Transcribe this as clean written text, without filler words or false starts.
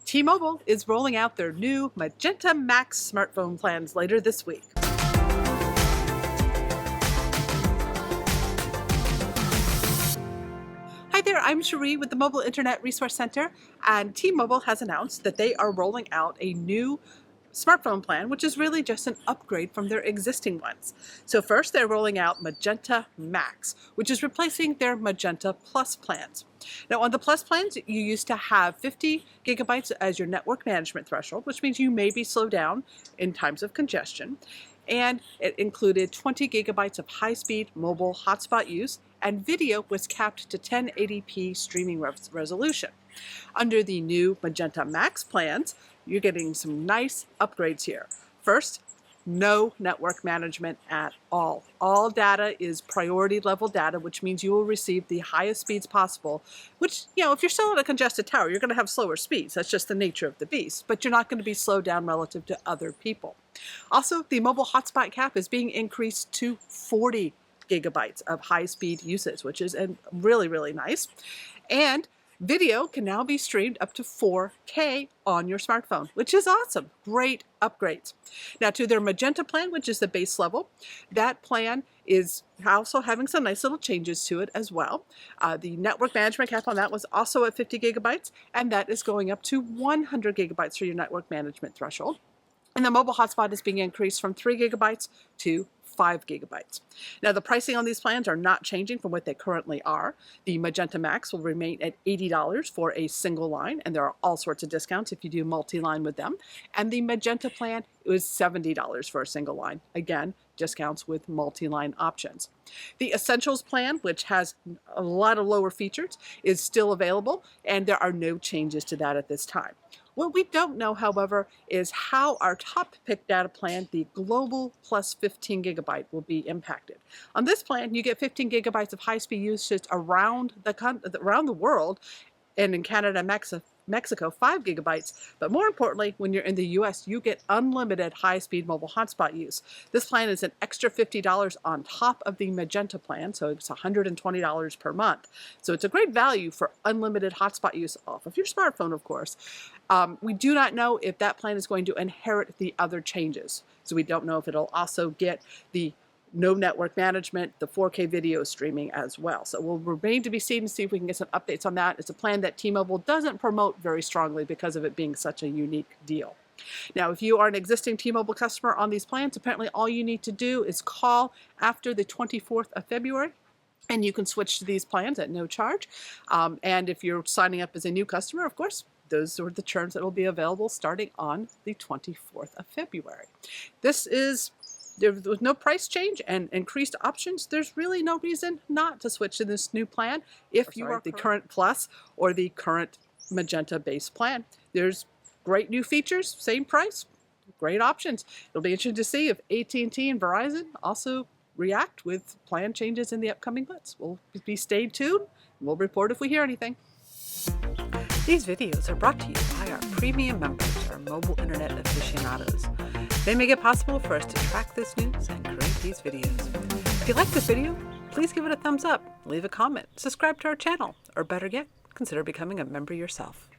T-Mobile is rolling out their new Magenta MAX smartphone plans later this week. Hi there, I'm Cherie with the Mobile Internet Resource Center, and T-Mobile has announced that they are rolling out a new smartphone plan, which is really just an upgrade from their existing ones. So first, they're rolling out Magenta MAX, which is replacing their Magenta Plus plans. Now, on the Plus plans, you used to have 50 gigabytes as your network management threshold, which means you may be slowed down in times of congestion. And it included 20 gigabytes of high-speed mobile hotspot use, and video was capped to 1080p streaming resolution. Under the new Magenta MAX plans, you're getting some nice upgrades here. First, no network management at all. All data is priority level data, which means you will receive the highest speeds possible, which, if you're still at a congested tower, you're going to have slower speeds. That's just the nature of the beast, but you're not going to be slowed down relative to other people. Also, the mobile hotspot cap is being increased to 40 gigabytes of high-speed usage, which is really, really nice. And video can now be streamed up to 4K on your smartphone, which is awesome. Great upgrades. Now to their Magenta plan, which is the base level, that plan is also having some nice little changes to it as well. The network management cap on that was also at 50 gigabytes, and that is going up to 100 gigabytes for your network management threshold. And the mobile hotspot is being increased from 3 gigabytes to 5 gigabytes. Now, the pricing on these plans are not changing from what they currently are. The Magenta MAX will remain at $80 for a single line, and there are all sorts of discounts if you do multi-line with them. And the Magenta plan is $70 for a single line. Again, discounts with multi-line options. The Essentials plan, which has a lot of lower features, is still available, and there are no changes to that at this time. What we don't know, however, is how our top pick data plan, the Global plus 15 gigabyte, will be impacted. On this plan, you get 15 gigabytes of high-speed usage around the world, and in Canada and Mexico, 5 gigabytes. But more importantly, when you're in the US, you get unlimited high-speed mobile hotspot use. This plan is an extra $50 on top of the Magenta plan, so it's $120 per month. So it's a great value for unlimited hotspot use off of your smartphone, of course. We do not know if that plan is going to inherit the other changes. So we don't know if it'll also get the no network management, the 4K video streaming as well. So we'll remain to be seen to see if we can get some updates on that. It's a plan that T-Mobile doesn't promote very strongly because of it being such a unique deal. Now, if you are an existing T-Mobile customer on these plans, apparently all you need to do is call after the 24th of February, and you can switch to these plans at no charge. And if you're signing up as a new customer, of course, those are the terms that will be available starting on the 24th of February. With no price change and increased options, there's really no reason not to switch to this new plan if you are the current Plus or the current Magenta base plan. There's great new features, same price, great options. It'll be interesting to see if AT&T and Verizon also react with plan changes in the upcoming months. We'll be stay tuned. We'll report if we hear anything. These videos are brought to you by our premium members, our mobile internet aficionados. They make it possible for us to track this news and create these videos. If you like this video, please give it a thumbs up, leave a comment, subscribe to our channel, or better yet, consider becoming a member yourself.